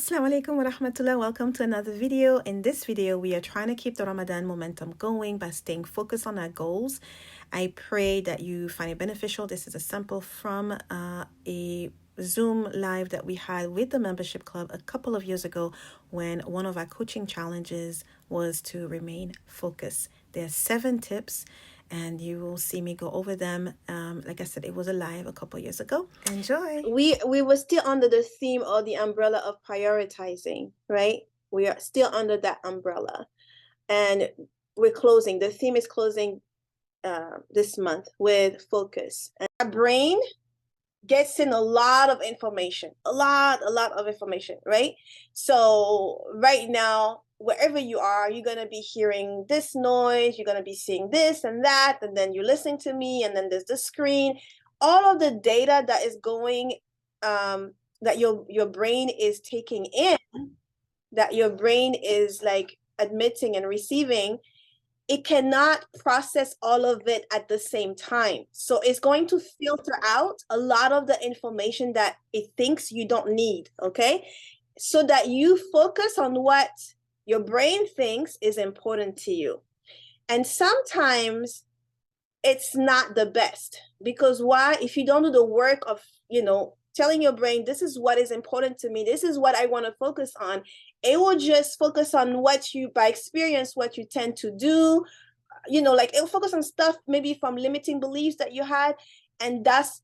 Assalamu alaikum wa rahmatullah. Welcome to another video. In this video, we are trying to keep the Ramadan momentum going by staying focused on our goals. I pray that you find it beneficial. This is a sample from a Zoom live that we had with the membership club a couple of years ago when one of our coaching challenges was to remain focused. There are 7 tips and you will see me go over them. Like I said, it was a live a couple years ago. Enjoy. We were still under the theme or the umbrella of prioritizing, right? We are still under that umbrella, and we're closing. The theme is closing this month with focus. And our brain gets in a lot of information, a lot of information, right? So right now, wherever you are, you're going to be hearing this noise, you're going to be seeing this and that, and then you're listening to me, and then there's the screen. All of the data that is going, that your brain is taking in, that your brain is like admitting and receiving, it cannot process all of it at the same time. So it's going to filter out a lot of the information that it thinks you don't need, okay? So that you focus on what your brain thinks is important to you. And sometimes it's not the best, because why? If you don't do the work of, telling your brain, this is what is important to me, this is what I want to focus on, it will just focus on what you, by experience, what you tend to do, like it'll focus on stuff maybe from limiting beliefs that you had, and that's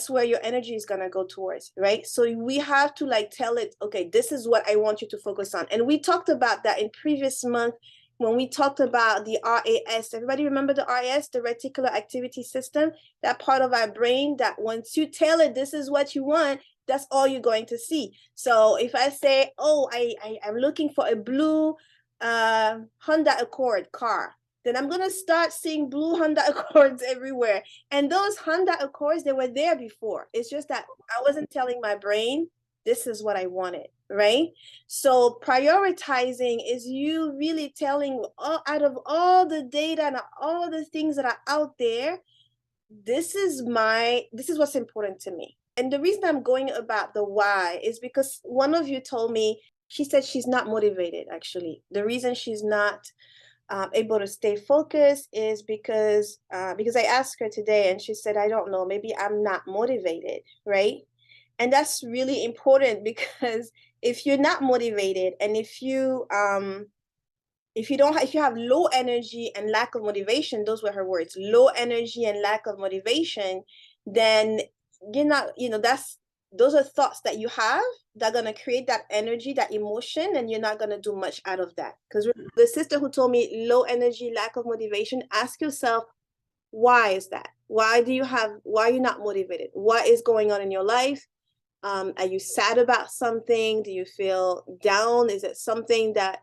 where your energy is going to go towards, right? So we have to like tell it, okay, this is what I want you to focus on. And we talked about that in previous month when we talked about the RAS. Everybody remember the RAS, the reticular activity system, that part of our brain that once you tell it this is what you want, that's all you're going to see. So if I say, oh, I'm looking for a blue Honda Accord car, then I'm going to start seeing blue Honda Accords everywhere. And those Honda Accords, they were there before. It's just that I wasn't telling my brain, this is what I wanted, right? So prioritizing is you really telling, out of all the data and all the things that are out there, this is what's important to me. And the reason I'm going about the why is because one of you told me, she said she's not motivated, actually. The reason she's not able to stay focused is because I asked her today and she said, I don't know, maybe I'm not motivated, right? And that's really important, because if you're not motivated, and if you have low energy and lack of motivation, those were her words, low energy and lack of motivation, then you're not, those are thoughts that you have that are going to create that energy, that emotion, and you're not going to do much out of that. Because the sister who told me low energy, lack of motivation, ask yourself, why is that? Why are you not motivated? What is going on in your life? Are you sad about something? Do you feel down? Is it something that,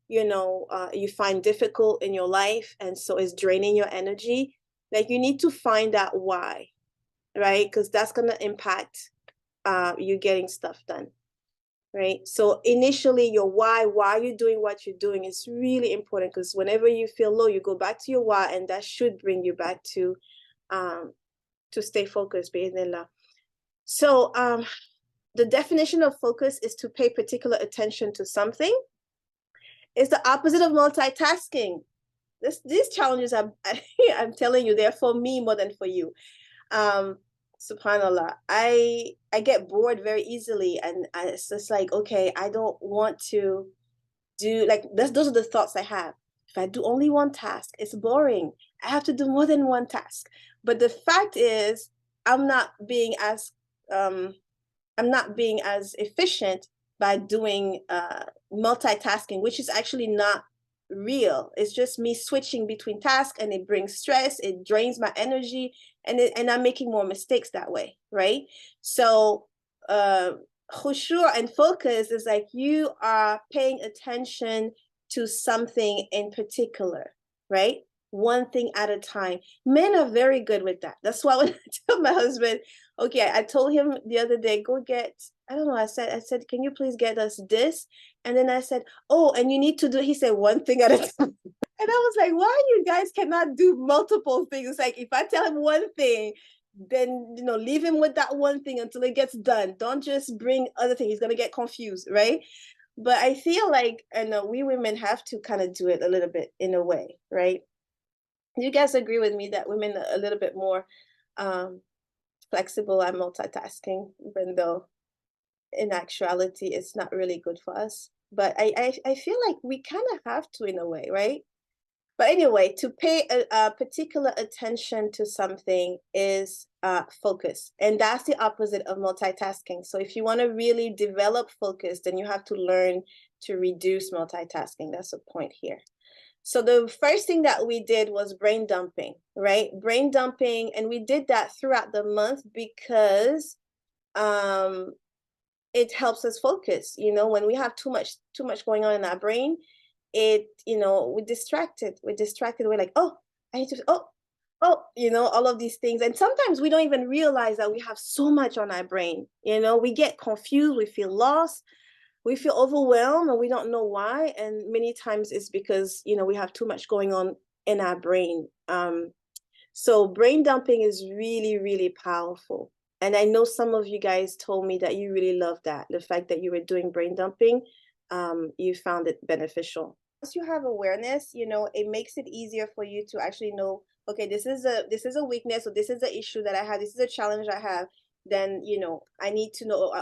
you find difficult in your life, and so it's draining your energy? Like, you need to find out why, right? Because that's going to impact you getting stuff done, right? So initially, your why are you doing what you're doing, is really important, because whenever you feel low, you go back to your why, and that should bring you back to stay focused, bi'idhnillah. So the definition of focus is to pay particular attention to something. It's the opposite of multitasking. These challenges, I'm telling you, they're for me more than for you. Subhanallah, I get bored very easily, and it's just like, okay, I don't want to do, like, those are the thoughts I have. If I do only one task, it's boring. I have to do more than one task. But the fact is, I'm not being as efficient by doing multitasking, which is actually not real. It's just me switching between tasks, and it brings stress, it drains my energy, and I'm making more mistakes that way, right? So khushu' and focus is like you are paying attention to something in particular, right? One thing at a time. Men are very good with that. That's why when I tell my husband, okay, I told him the other day, go get, I don't know, I said, can you please get us this? And then I said, oh, and you need to do, he said, one thing at a time. And I was like, why you guys cannot do multiple things? Like, if I tell him one thing, then leave him with that one thing until it gets done. Don't just bring other things. He's gonna get confused, right? But I feel like, and we women have to kind of do it a little bit in a way, right? You guys agree with me that women are a little bit more flexible at multitasking, even though in actuality it's not really good for us. But I feel like we kind of have to in a way, right? But anyway, to pay a particular attention to something is focus. And that's the opposite of multitasking. So if you want to really develop focus, then you have to learn to reduce multitasking. That's the point here. So the first thing that we did was brain dumping, right? Brain dumping. And we did that throughout the month because it helps us focus. When we have too much going on in our brain, we're distracted. We're like, oh, I need to, oh, all of these things. And sometimes we don't even realize that we have so much on our brain. We get confused, we feel lost, we feel overwhelmed, and we don't know why. And many times it's because, we have too much going on in our brain. So brain dumping is really, really powerful. And I know some of you guys told me that you really love that. The fact that you were doing brain dumping, you found it beneficial. Once you have awareness, it makes it easier for you to actually know, okay, this is a weakness, or this is the issue that I have, this is a challenge I have. Then, I need to know,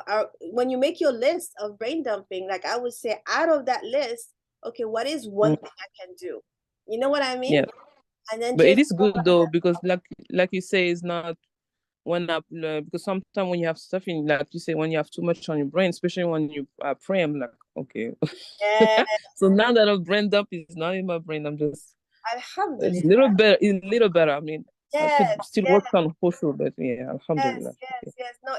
when you make your list of brain dumping, like I would say, out of that list, okay, what is one thing I can do? You know what I mean? Yeah. And then but it is good though, because like you say, it's not because sometimes when you have stuff in, like you say, when you have too much on your brain, especially when you pray, I'm like, okay. Yeah. So now that I've brain dump is not in my brain, I'm just, Alhamdulillah. it's a little better. I mean, I could still work on khushu, but yeah, Alhamdulillah. Yes. No,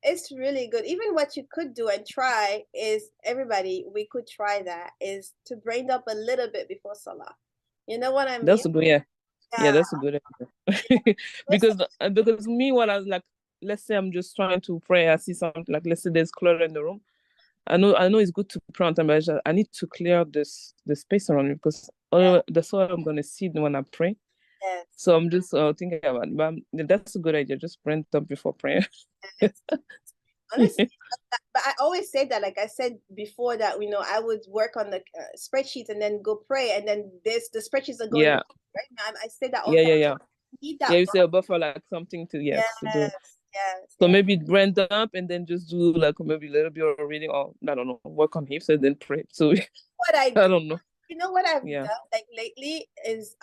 it's really good. Even what you could do and try is, everybody, we could try that, is to brain up a little bit before Salah. You know what I mean? That's a good, yeah, that's a good idea. because me, what I was like, let's say I'm just trying to pray, I see something, like let's say there's clutter in the room. I know it's good to pray on time, but I need to clear the space around me, because that's what I'm gonna see when I pray. Yes. So I'm just thinking about it. But that's a good idea. Just brain dump before prayer. Honestly, but I always say that, like I said before, that I would work on the spreadsheets and then go pray, and then the spreadsheets are going. Yeah. Right now, I say that all Yeah, the time. yeah. Need that. Yeah, you say a buffer, like something to Yes, to do. yes. So maybe brain dump and then just do like maybe a little bit of reading, or I don't know, work on hips and then pray. So what I don't know. You know what I've done like lately is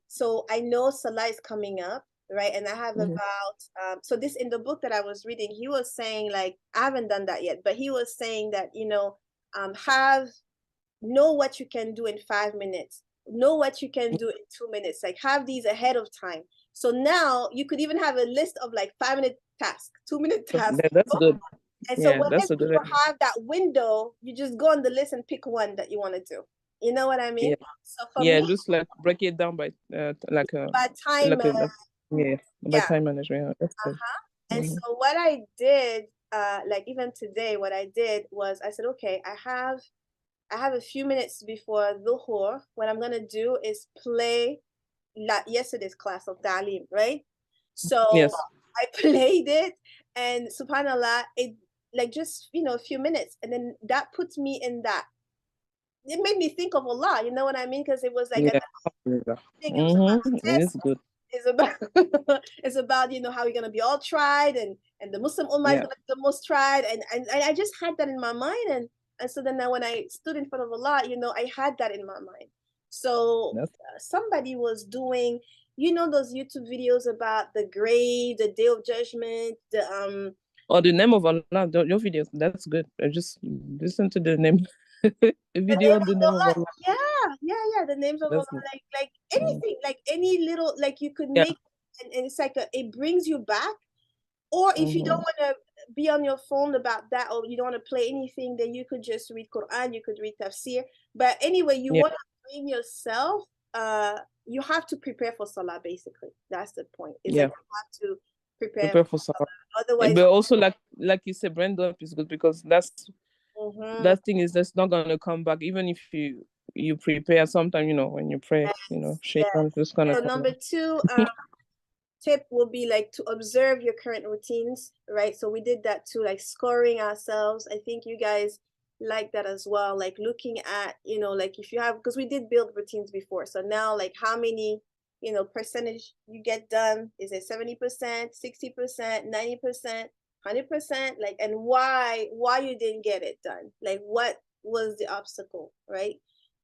so I know Salah is coming up, right? And I have about so this, in the book that I was reading, he was saying, like, I haven't done that yet, but he was saying that know what you can do in 5 minutes, know what you can do in 2 minutes, like have these ahead of time. So now you could even have a list of like 5-minute tasks, 2-minute tasks. That's good. And so whenever that's a good you idea. have that window, you just go on the list and pick one that you want to do. You know what I mean? So for me, just like break it down by like by time, by time management. That's good. And so what I did, like even today, what I did was I said, okay, I have a few minutes before Dhuhr. What I'm gonna do is play yesterday's class of Ta'lim, right? So I played it, and subhanallah, it like just a few minutes, and then that puts me in that. It made me think of Allah, you know what I mean? Because it was like it is good. It's about it's about how you're gonna be all tried, and the Muslim Ummah is gonna be the most tried, and I just had that in my mind, and so then now when I stood in front of Allah, I had that in my mind. So somebody was doing, those YouTube videos about the grave, the Day of Judgment, the or the name of Allah, your videos. That's good. I just listen to the name. Video on the name of Allah. Yeah. The names of Allah, like anything, like any little, like you could make, and it's like it brings you back. Or if you don't want to be on your phone about that, or you don't want to play anything, then you could just read Qur'an, you could read tafsir. But anyway, you want to bring yourself, you have to prepare for Salah, basically. That's the point. It's like you have to prepare for Salah. Otherwise, but also like you said, brain dump is good, because that thing is just not gonna come back, even if you prepare. Sometimes when you pray, shaitan just gonna so number two, tip will be like to observe your current routines, right? So we did that too, like scoring ourselves. I think you guys like that as well, like looking at, you know, like if you have, because we did build routines before, so now like how many, you know, percentage you get done. Is it 70%, 60%, 90%, 100%? Like, and why you didn't get it done? Like, what was the obstacle, right?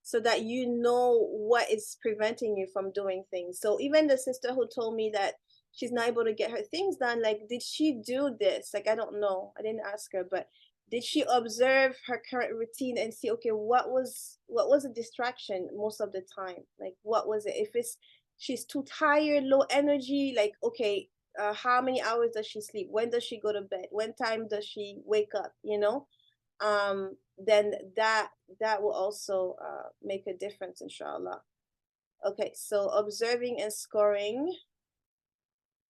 So that you know what is preventing you from doing things. So even the sister who told me that she's not able to get her things done, like, did she do this? Like, I don't know. I didn't ask her, but did she observe her current routine and see, okay, what was a distraction most of the time? Like, what was it? If it's she's too tired, low energy, like, okay, how many hours does she sleep? When does she go to bed? When time does she wake up? You know, then that will also make a difference, inshallah. Okay, so observing and scoring.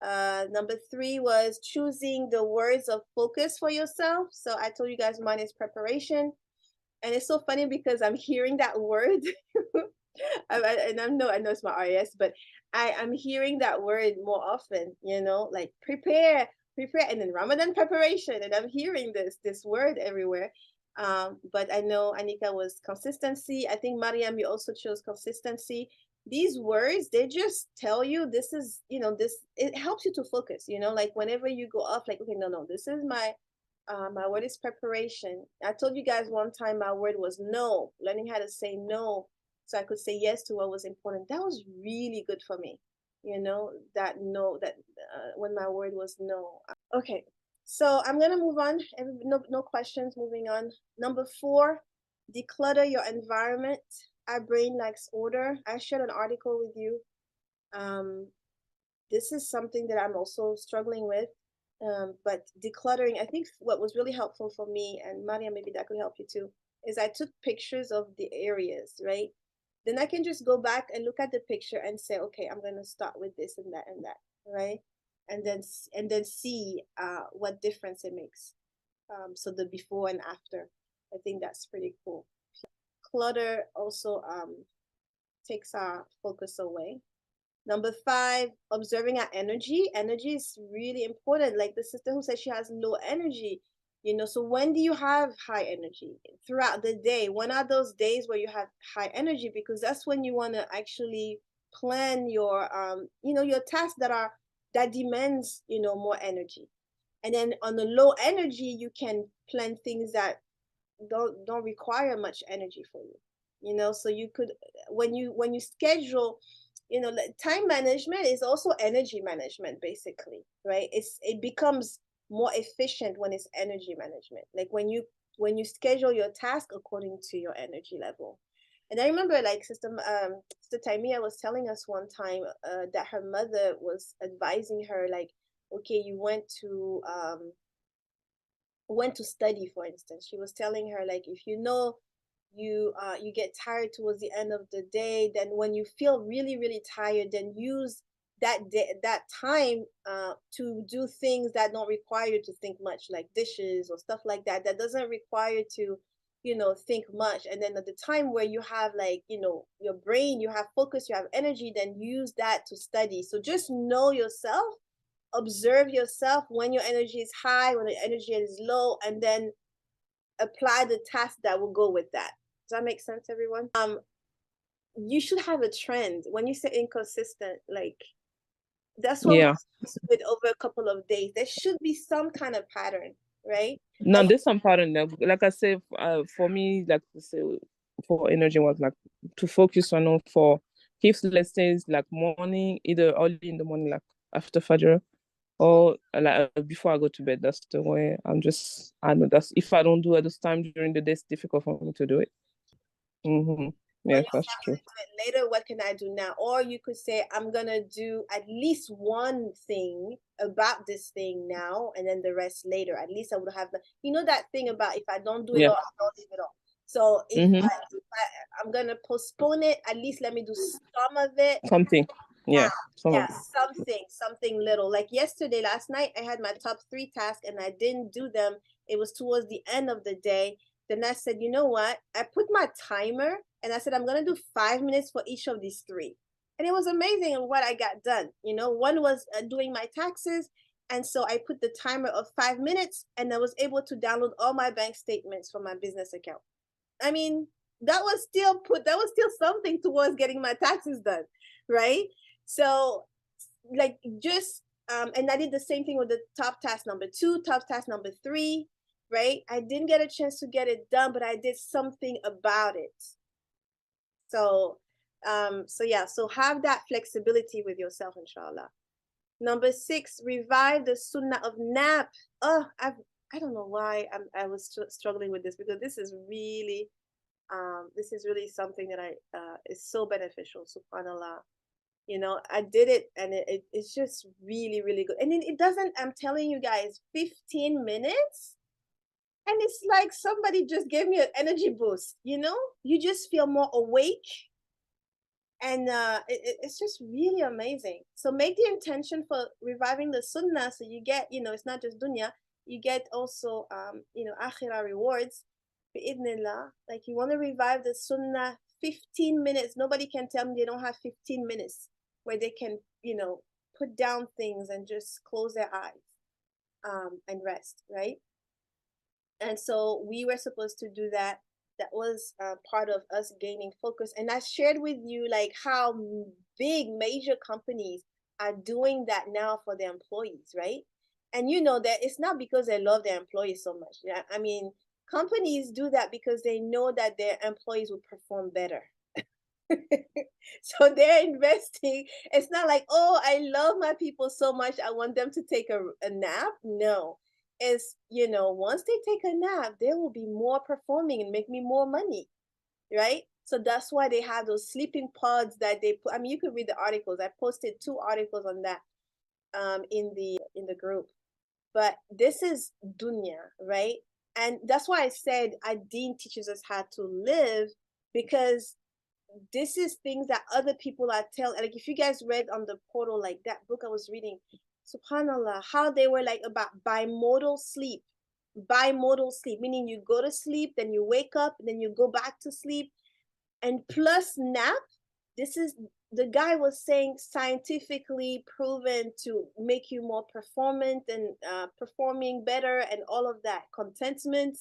Number 3 was choosing the words of focus for yourself. So I told you guys mine is preparation. And it's so funny because I'm hearing that word. And I know it's my RS, but I'm hearing that word more often, you know, like prepare, and then Ramadan preparation. And I'm hearing this word everywhere. But I know Anika was consistency. I think Mariam, you also chose consistency. These words, they just tell you this is, you know, this, it helps you to focus, you know, like whenever you go off, like, okay, no, this is my word is preparation. I told you guys one time my word was no, learning how to say no so I could say yes to what was important. That was really good for me, you know, that no, that when my word was no. Okay, so I'm gonna move on. No questions, moving on. Number 4, declutter your environment. Our brain likes order. I shared an article with you. This is something that I'm also struggling with. But decluttering, I think what was really helpful for me, and Maria, maybe that could help you too, is I took pictures of the areas, right? Then I can just go back and look at the picture and say, okay, I'm gonna start with this and that, right? And then see what difference it makes. So the before and after. I think that's pretty cool. Clutter also takes our focus away. Number 5, observing our energy. Energy is really important. Like the sister who said she has low energy, you know, so when do you have high energy? Throughout the day. When are those days where you have high energy? Because that's when you want to actually plan your, you know, your tasks that demands, you know, more energy. And then on the low energy, you can plan things that don't require much energy for you, you know. So you could, when you schedule, you know, time management is also energy management, basically, right? It becomes more efficient when it's energy management, like when you schedule your task according to your energy level. And I remember, like, Sister Taimia was telling us one time that her mother was advising her, like, okay, you went to study, for instance. She was telling her, like, if you know you get tired towards the end of the day, then when you feel really, really tired, then use that time to do things that don't require you to think much, like dishes or stuff like that doesn't require to, you know, think much. And then at the time where you have, like, you know, your brain, you have focus, you have energy, then use that to study. So just know yourself, observe yourself when your energy is high, when the energy is low, and then apply the task that will go with that. Does that make sense, everyone? You should have a trend. When you say inconsistent, like, that's what we did over a couple of days. There should be some kind of pattern, right? No, there's some pattern. Like I said, for me, like to say, for energy was like to focus on for if let's say like morning, either early in the morning, like after Fajr, or like before I go to bed. That's the way I know that's if I don't do it this time during the day, it's difficult for me to do it. Yes, that's true. Later, what can I do now? Or you could say, I'm gonna do at least one thing about this thing now, and then the rest later. At least I would have you know, that thing about if I don't do it all, I don't leave it all. So if I'm gonna postpone it, at least let me do some of it. Something. Yeah. Something little. Like last night, I had my top 3 tasks and I didn't do them. It was towards the end of the day. Then I said, you know what? I put my timer and I said, I'm going to do 5 minutes for each of these 3. And it was amazing what I got done. One was doing my taxes. And so I put the timer of 5 minutes, and I was able to download all my bank statements from my business account. I mean, that was still something towards getting my taxes done, right? So like just and I did the same thing with the top task number 2, top task number 3, right? I didn't get a chance to get it done, but I did something about it. So so have that flexibility with yourself, inshallah. Number 6, revive the sunnah of nap. I don't know why I was struggling with this, because this is really something that is so beneficial, subhanallah. I did it, and it's just really, really good. And it doesn't, I'm telling you guys, 15 minutes, and it's like somebody just gave me an energy boost. You just feel more awake, and it's just really amazing. So make the intention for reviving the sunnah, so you get, it's not just dunya, you get also akhirah rewards, bi'idhnillah. Like, you want to revive the sunnah, 15 minutes. Nobody can tell me they don't have 15 minutes where they can, put down things and just close their eyes and rest, right? And so we were supposed to do that. That was part of us gaining focus. And I shared with you like how big major companies are doing that now for their employees, right? And that it's not because they love their employees so much. Yeah, I mean, companies do that because they know that their employees will perform better. So they're investing. It's not like, oh, I love my people so much, I want them to take a nap. No, it's, once they take a nap, they will be more performing and make me more money, right? So that's why they have those sleeping pods that they put. I mean, you could read the articles. I posted 2 articles on that in the group. But this is dunya, right? And that's why I said Ad-Din teaches us how to live, because this is things that other people are telling. Like, if you guys read on the portal, like that book I was reading, subhanallah, how they were like about bimodal sleep, meaning you go to sleep, then you wake up, then you go back to sleep, and plus nap. This is, the guy was saying, scientifically proven to make you more performant and performing better and all of that, contentment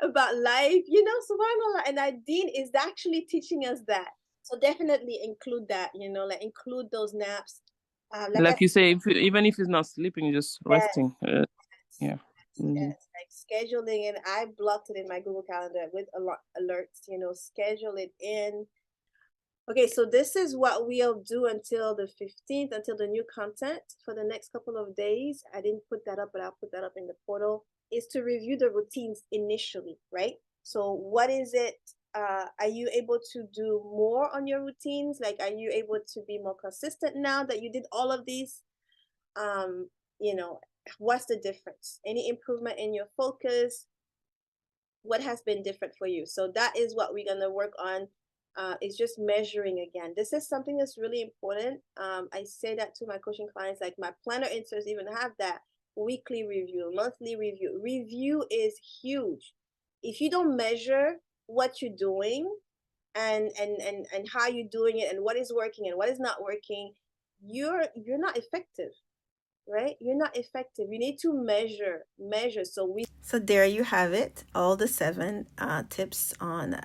about life, subhanallah. And Ad-Din is actually teaching us that. So definitely include that, like include those naps. Like you say, even if he's not sleeping, just resting. Yes. Yeah. Yes, like scheduling, and I blocked it in my Google Calendar with alerts, schedule it in. Okay, so this is what we'll do until the 15th, until the new content for the next couple of days. I didn't put that up, but I'll put that up in the portal, is to review the routines initially, right? So what is it? Are you able to do more on your routines? Like, are you able to be more consistent now that you did all of these? What's the difference? Any improvement in your focus? What has been different for you? So that is what we're going to work on. Is just measuring again. This is something that's really important. I say that to my coaching clients, like my planner inserts even have that weekly review, monthly review. Review is huge. If you don't measure what you're doing and how you're doing it and what is working and what is not working, you're not effective, right? You're not effective. You need to measure. So there you have it, all the 7 tips on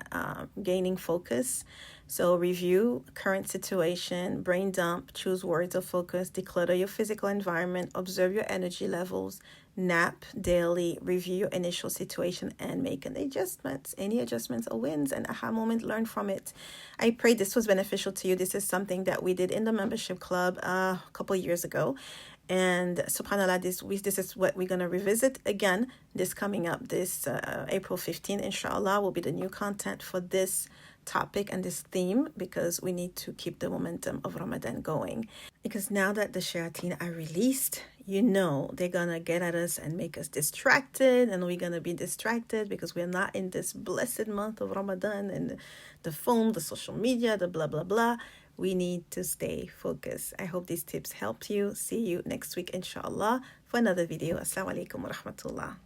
gaining focus. So review current situation, brain dump, choose words of focus, declutter your physical environment, observe your energy levels, nap daily, review your initial situation, and make any adjustments or wins and aha moment, learn from it. I pray this was beneficial to you. This is something that we did in the membership club a couple of years ago. And subhanallah, this is what we're going to revisit again this coming up, this April 15th, inshallah, will be the new content for this topic and this theme, because we need to keep the momentum of Ramadan going. Because now that the shayateen are released, they're going to get at us and make us distracted, and we're going to be distracted because we're not in this blessed month of Ramadan, and the phone, the social media, the blah, blah, blah. We need to stay focused. I hope these tips helped you. See you next week, inshallah, for another video. Assalamu alaikum wa rahmatullah.